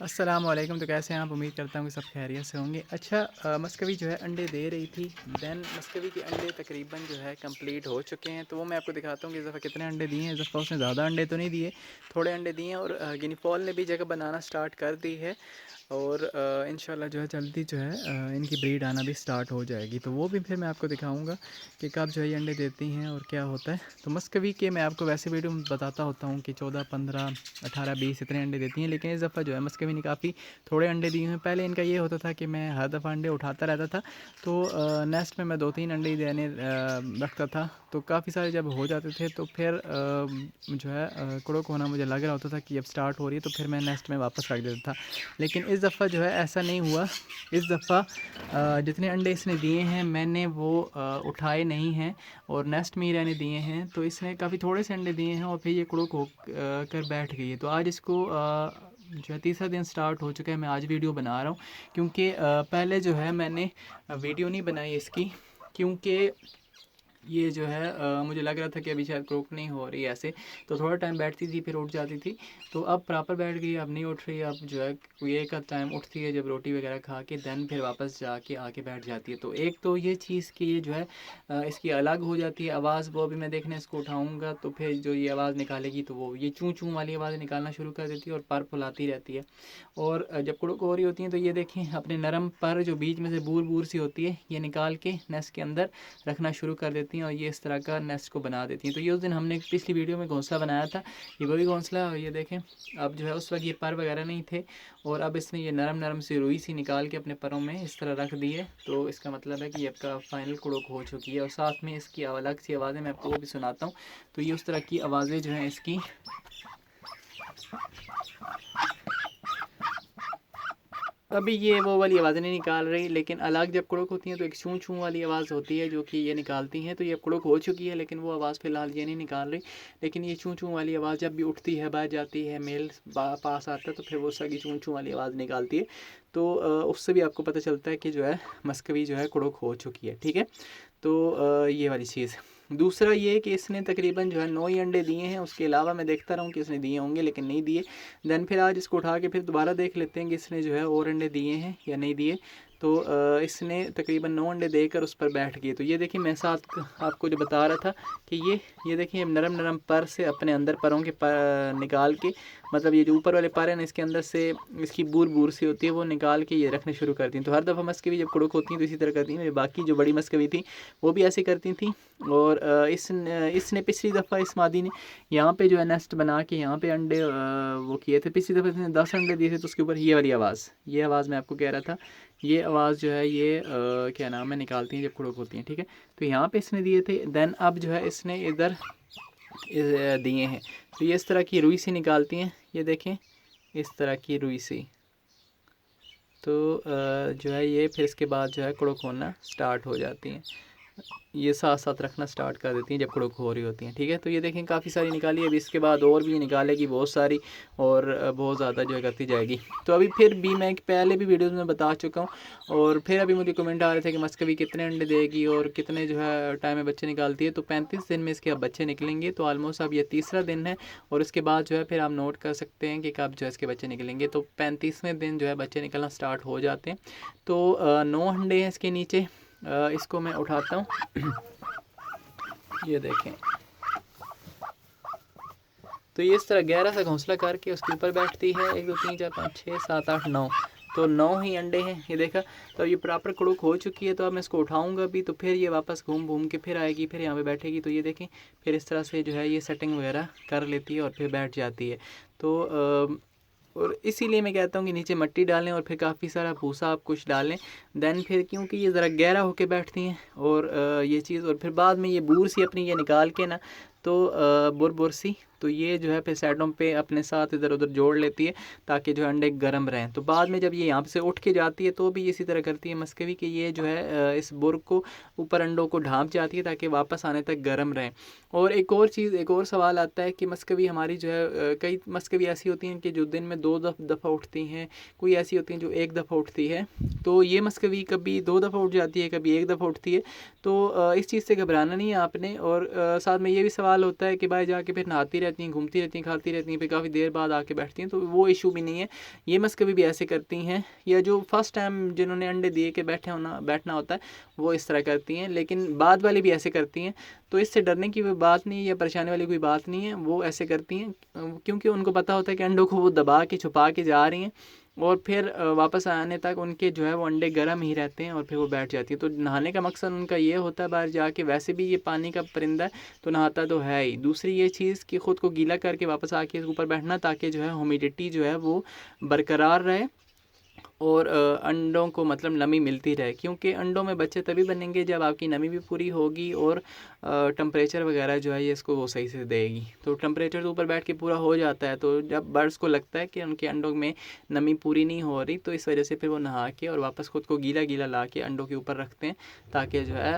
अस्सलामुअलैकुम। तो कैसे हैं आप? उम्मीद करता हूँ कि सब खैरियत से होंगे। अच्छा, मस्कवी जो है अंडे दे रही थी। दैन मस्कवी के अंडे तकरीबन जो है कंप्लीट हो चुके हैं। तो वो मैं आपको दिखाता हूँ कि इस दफ़ा कितने अंडे दिए हैं। इस दफ़ा उसने ज़्यादा अंडे तो नहीं दिए, थोड़े अंडे दिए हैं। और गिनी फॉल ने भी जगह बनाना स्टार्ट कर दी है। और इंशाल्लाह जो है जल्दी जो है इनकी ब्रीड आना भी स्टार्ट हो जाएगी। तो वो भी फिर मैं आपको दिखाऊंगा कि कब जो है ये अंडे देती हैं और क्या होता है। तो मस्कवी के मैं आपको वैसे वीडियो में बताता होता हूँ कि 14, 15, 18, 20 इतने अंडे देती हैं। लेकिन इस दफ़ा जो है मस्कवी ने काफ़ी थोड़े अंडे दिए हैं। पहले इनका ये होता था कि मैं हर दफ़ा अंडे उठाता रहता था, तो नेस्ट में मैं 2-3 अंडे ही देने रखता था। तो काफ़ी सारे जब हो जाते थे तो फिर जो है कुड़क होना मुझे लग रहा होता था कि अब स्टार्ट हो रही है, तो फिर मैं नेस्ट में वापस रख देता था। लेकिन इस दफ़ा जो है ऐसा नहीं हुआ। इस दफ़ा जितने अंडे इसने दिए हैं मैंने वो उठाए नहीं हैं और नेस्ट में ही रहने दिए हैं। तो इसने काफ़ी थोड़े से अंडे दिए हैं और फिर ये कुड़क हो कर बैठ गई है। तो आज इसको जो है तीसरा दिन स्टार्ट हो चुका है। मैं आज वीडियो बना रहा हूँ क्योंकि पहले जो है मैंने वीडियो नहीं बनाई इसकी, क्योंकि ये जो है मुझे लग रहा था कि अभी शायद क्रोक नहीं हो रही ऐसे। तो थोड़ा टाइम बैठती थी फिर उठ जाती थी। तो अब प्रॉपर बैठ गई, अब नहीं उठ रही। अब जो है कोई एक आध टाइम उठती है जब रोटी वगैरह खा के, दैन फिर वापस जाके आके बैठ जाती है। तो एक तो ये चीज़ कि ये जो है इसकी अलग हो जाती है आवाज़। वो अभी मैं देखने इसको उठाऊँगा तो फिर जो ये आवाज़ निकालेगी तो वो ये चूँ चूँ वाली आवाज़ निकालना शुरू कर देती है और पर फुलाती रहती है। और जब कुड़क हो रही होती हैं तो ये देखें अपने नरम पर जो बीच में से बूर बूर सी होती है ये निकाल के नेस्ट के अंदर रखना शुरू कर देती हैं और ये इस तरह का नेस्ट को बना देती हैं। तो ये उस दिन हमने पिछली वीडियो में घोंसला बनाया था, ये वही घोंसला है। और ये देखें अब जो है उस वक्त ये पर वगैरह नहीं थे और अब इसने ये नरम नरम सी रुई सी निकाल के अपने परों में इस तरह रख दी है। तो इसका मतलब है कि ये आपका फाइनल कुड़क हो चुकी है। और साथ में इसकी अलग सी आवाज़ें मैं आपको वो भी सुनाता हूँ। तो ये उस तरह की आवाज़ें जो हैं इसकी, अभी ये वो वाली आवाज़ नहीं निकाल रही, लेकिन अलग जब कुड़क होती हैं तो एक छूं छूं वाली आवाज़ होती है जो कि ये निकालती हैं। तो ये कुड़क हो चुकी है लेकिन वो आवाज़ फ़िलहाल ये नहीं निकाल रही। लेकिन ये छूं छूं वाली आवाज़ जब भी उठती है, बाहर जाती है, मेल पास आता है तो फिर वो सगी छूं छूं वाली आवाज़ निकालती है। तो उससे भी आपको पता चलता है कि जो है मस्कवी जो है कुड़क हो चुकी है। ठीक है, तो ये वाली चीज़। दूसरा ये कि इसने तकरीबन जो है 9 ही अंडे दिए हैं। उसके अलावा मैं देखता रहा हूँ कि इसने दिए होंगे लेकिन नहीं दिए। दैन फिर आज इसको उठा के फिर दोबारा देख लेते हैं कि इसने जो है और अंडे दिए हैं या नहीं दिए। तो इसने तकरीबन 9 अंडे देकर उस पर बैठ गई। तो ये देखिए मैं साथ आपको जो बता रहा था कि ये देखिए नरम नरम पर से अपने अंदर परों के पर निकाल के, मतलब ये जो ऊपर वाले पर हैं ना इसके अंदर से इसकी बूर बूर सी होती है वो निकाल के ये रखने शुरू करती हैं। तो हर दफ़ा मस्कवी जब कुड़क होती हैं तो इसी तरह करती हैं। बाकी जो बड़ी मस्कवी थी वो भी ऐसे करती थी। और इसने पिछली दफ़ा इस मादी ने यहाँ पे जो है नेस्ट बना के यहाँ पे अंडे वो किए थे। पिछली दफ़ा इसने 10 अंडे दिए थे। तो उसके ऊपर ये वाली आवाज़, ये आवाज़ मैं आपको कह रहा था, ये आवाज़ जो है ये क्या नाम है निकालती हैं जब कुड़क होती हैं। ठीक है, तो यहाँ पे इसने दिए थे। दैन अब जो है इसने इधर दिए हैं। तो ये इस तरह की रुई सी निकालती हैं, ये देखें इस तरह की रुई सी। तो जो है ये फिर इसके बाद जो है कुड़क होना स्टार्ट हो जाती हैं। ये साथ साथ रखना स्टार्ट कर देती हैं जब कुड़क हो रही होती हैं। ठीक है, तो ये देखें काफ़ी सारी निकाली। अभी इसके बाद और भी निकालेगी बहुत सारी और बहुत ज़्यादा जो है करती जाएगी। तो अभी फिर भी मैं पहले भी वीडियोज़ में बता चुका हूँ और फिर अभी मुझे कमेंट आ रहे थे कि मस्कवी कितने अंडे देगी और कितने जो है टाइम में बच्चे निकालती है। तो 35 दिन में इसके अब बच्चे निकलेंगे। तो ऑलमोस्ट अब ये तीसरा दिन है और इसके बाद जो है फिर आप नोट कर सकते हैं कि कब जो है इसके बच्चे निकलेंगे। तो 35वें दिन जो है बच्चे निकलना स्टार्ट हो जाते हैं। तो 9 अंडे हैं इसके नीचे। इसको मैं उठाता हूँ ये देखें। तो ये इस तरह गहरा सा घोंसला करके उसके ऊपर बैठती है। 1 2 3 4 5 6 7 8 9, तो 9 ही अंडे हैं ये देखा। तो ये प्रॉपर कुड़क हो चुकी है। तो अब मैं इसको उठाऊंगा भी तो फिर ये वापस घूम घूम के फिर आएगी, फिर यहाँ पे बैठेगी। तो ये देखें फिर इस तरह से जो है ये सेटिंग वगैरह कर लेती है और फिर बैठ जाती है। तो और इसीलिए मैं कहता हूँ कि नीचे मिट्टी डालें और फिर काफ़ी सारा भूसा आप कुछ डालें। दैन फिर क्योंकि ये ज़रा गहरा होके बैठती हैं और ये चीज़, और फिर बाद में ये बूर सी अपनी ये निकाल के ना, तो बुर बुर सी, तो ये जो है फिर साइडों पे अपने साथ इधर उधर जोड़ लेती है ताकि जो है अंडे गर्म रहें। तो बाद में जब ये यहाँ से उठ के जाती है तो भी इसी तरह करती है मस्कवी कि ये जो है इस बुर को ऊपर अंडों को ढाँप जाती है ताकि वापस आने तक गर्म रहें। और एक और चीज़, एक और सवाल आता है कि मस्कवी हमारी जो है कई मस्कवी ऐसी होती हैं कि जो दिन में 2 दफ़ा उठती हैं, कोई ऐसी होती हैं जो 1 दफ़ा उठती है। तो ये मस्कवी कभी 2 दफ़ा उठ जाती है, कभी 1 दफ़ा उठती है। तो इस चीज़ से घबराना नहीं है आपने। और साथ में ये भी सवाल सवाल होता है कि भाई जाके फिर नहाती रहती हैं, घूमती रहती हैं, खाती रहती हैं, फिर काफ़ी देर बाद आके बैठती हैं, तो वो इशू भी नहीं है। ये मस कभी भी ऐसे करती हैं, या जो फर्स्ट टाइम जिन्होंने अंडे दिए के बैठना होता है वो इस तरह करती हैं, लेकिन बाद वाली भी ऐसे करती हैं। तो इससे डरने की कोई बात नहीं है या परेशानी वाली कोई बात नहीं है, वो ऐसे करती हैं क्योंकि उनको पता होता है कि अंडों को वो दबा के छुपा के जा रही हैं, और फिर वापस आने तक उनके जो है वो अंडे गर्म ही रहते हैं और फिर वो बैठ जाती है। तो नहाने का मकसद उनका ये होता है बाहर जाके, वैसे भी ये पानी का परिंदा है तो नहाता तो है ही। दूसरी ये चीज़ कि ख़ुद को गीला करके वापस आके ऊपर बैठना, ताकि जो है ह्यूमिडिटी जो है वो बरकरार रहे और अंडों को मतलब नमी मिलती रहे, क्योंकि अंडों में बच्चे तभी बनेंगे जब आपकी नमी भी पूरी होगी और टेम्परेचर वगैरह जो है ये इसको वो सही से देगी। तो टेम्परेचर तो ऊपर बैठ के पूरा हो जाता है, तो जब बर्ड्स को लगता है कि उनके अंडों में नमी पूरी नहीं हो रही, तो इस वजह से फिर वो नहा के और वापस ख़ुद को गीला गीला ला के अंडों के ऊपर रखते हैं, ताकि जो है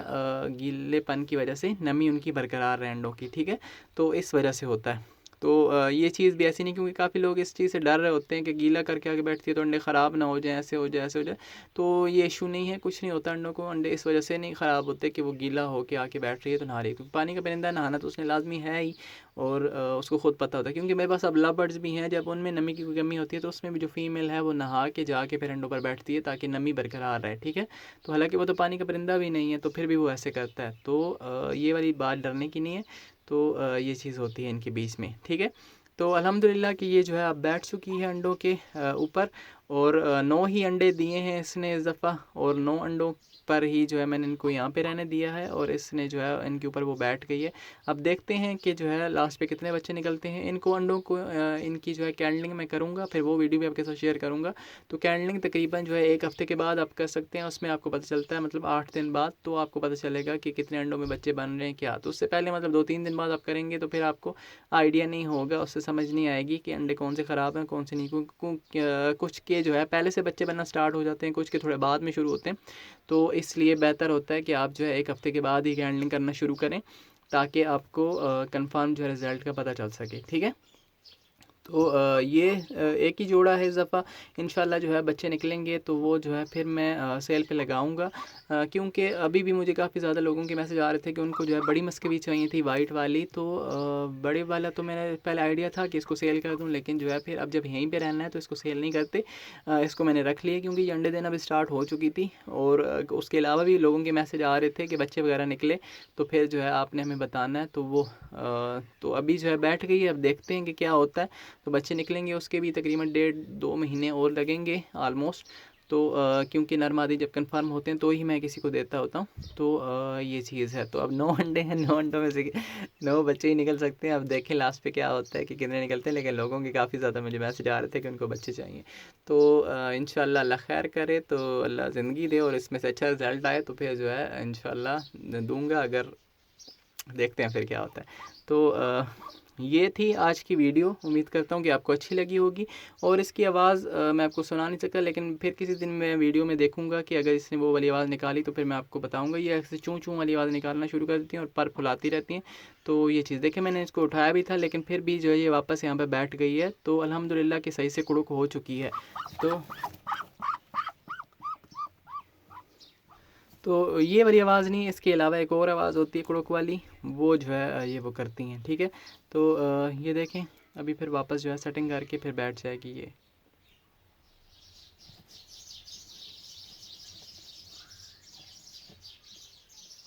गीलेपन की वजह से नमी उनकी बरकरार रहे अंडों की, ठीक है। तो इस वजह से होता है। तो ये चीज़ भी ऐसी नहीं, क्योंकि काफ़ी लोग इस चीज़ से डर रहे होते हैं कि गीला करके आगे बैठती है तो अंडे ख़राब ना हो जाए, ऐसे हो जाए, ऐसे हो जाए। तो ये इशू नहीं है, कुछ नहीं होता अंडों को, अंडे इस वजह से नहीं ख़राब होते कि वो गीला होके आके बैठ रही है तो नहा रही है, क्योंकि पानी का परिंदा नहाना तो उसने लाजमी है ही, और उसको ख़ुद पता होता है। क्योंकि मेरे पास अब लव बर्ड्स भी हैं, जब उनमें नमी की कोई कमी होती है तो उसमें भी जो फीमेल है वो नहा के जाके फिर अंडों पर बैठती है ताकि नमी बरकरार रहे, ठीक है। तो हालांकि वो तो पानी का परिंदा भी नहीं है, तो फिर भी वो ऐसे करता है। तो ये वाली बात डरने की नहीं है। तो ये चीज़ होती है इनके बीच में, ठीक है। तो अल्हम्दुलिल्लाह कि ये जो है अब बैठ चुकी है अंडों के ऊपर, और 9 ही अंडे दिए हैं इसने इस दफ़ा, और 9 अंडों पर ही जो है मैंने इनको यहाँ पे रहने दिया है, और इसने जो है इनके ऊपर वो बैठ गई है। अब देखते हैं कि जो है लास्ट पे कितने बच्चे निकलते हैं। इनको अंडों को इनकी जो है कैंडलिंग मैं करूँगा, फिर वो वीडियो भी आपके साथ शेयर करूँगा। तो कैंडलिंग तकरीबन जो है 1 हफ़्ते के बाद आप कर सकते हैं, उसमें आपको पता चलता है, मतलब 8 दिन बाद, तो आपको पता चलेगा कि कितने अंडों में बच्चे बन रहे हैं क्या। तो उससे पहले मतलब 2-3 दिन बाद आप करेंगे तो फिर आपको आइडिया नहीं होगा, उससे समझ नहीं आएगी कि अंडे कौन से ख़राब हैं कौन से नहीं। कुछ के जो है पहले से बच्चे बनना स्टार्ट हो जाते हैं, कुछ के थोड़े बाद में शुरू होते हैं। तो इसलिए बेहतर होता है कि आप जो है 1 हफ़्ते के बाद ही कैंडलिंग करना शुरू करें, ताकि आपको कंफर्म जो है रिज़ल्ट का पता चल सके, ठीक है। तो ये एक ही जोड़ा है इस दफ़ा। इंशाल्लाह जो है बच्चे निकलेंगे तो वो जो है फिर मैं सेल पे लगाऊंगा, क्योंकि अभी भी मुझे काफ़ी ज़्यादा लोगों के मैसेज आ रहे थे कि उनको जो है बड़ी मस्कवी चाहिए थी, वाइट वाली। तो बड़े वाला तो मेरा पहले आइडिया था कि इसको सेल कर दूं, लेकिन जो है फिर अब जब यहीं पे रहना है तो इसको सेल नहीं करते, इसको मैंने रख लिया, क्योंकि ये अंडे देना भी स्टार्ट हो चुकी थी। और उसके अलावा भी लोगों के मैसेज आ रहे थे कि बच्चे वगैरह निकले तो फिर जो है आपने हमें बताना है। तो वो तो अभी जो है बैठ गई है, अब देखते हैं कि क्या होता है। तो बच्चे निकलेंगे, उसके भी तकरीबन 1.5-2 महीने और लगेंगे आलमोस्ट। तो क्योंकि नर मादी जब कंफर्म होते हैं तो ही मैं किसी को देता होता हूँ। तो ये चीज़ है। तो अब 9 अंडे हैं, 9 अंडों में से 9 बच्चे ही निकल सकते हैं। अब देखें लास्ट पे क्या होता है कि कितने निकलते हैं, लेकिन लोगों के काफ़ी ज़्यादा मुझे मैसेज आ रहे थे कि उनको बच्चे चाहिए। तो इंशाल्लाह अल्लाह खैर करे, तो अल्लाह ज़िंदगी दे और इसमें से अच्छा रिज़ल्ट आए तो फिर जो है इंशाल्लाह दूँगा, अगर देखते हैं फिर क्या होता है। तो ये थी आज की वीडियो, उम्मीद करता हूँ कि आपको अच्छी लगी होगी। और इसकी आवाज़ मैं आपको सुना नहीं सकता, लेकिन फिर किसी दिन मैं वीडियो में देखूंगा कि अगर इसने वो वाली आवाज़ निकाली तो फिर मैं आपको बताऊंगा। ये ऐसे चूँ चूँ वाली आवाज़ निकालना शुरू कर देती हैं और पर फुलाती रहती हैं। तो ये चीज़ देखें, मैंने इसको उठाया भी था लेकिन फिर भी जो है ये वापस यहाँ पर बैठ गई है। तो अल्हम्दुलिल्लाह कि सही से कुड़ुक हो चुकी है। तो ये वाली आवाज़ नहीं, इसके अलावा एक और आवाज़ होती है कुड़ुक वाली, वो जो है ये वो करती हैं, ठीक है। तो ये देखें, अभी फिर वापस जो है सेटिंग करके फिर बैठ जाएगी ये।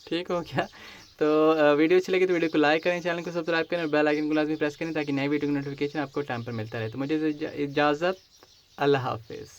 ठीक हो गया। तो वीडियो अच्छी लगी तो वीडियो को लाइक करें, चैनल को सब्सक्राइब करें और बेल आइकन को लाजमी प्रेस करें, ताकि नई वीडियो की नोटिफिकेशन आपको टाइम पर मिलता रहे। तो मुझे इजाज़त, अल्लाह हाफिज़।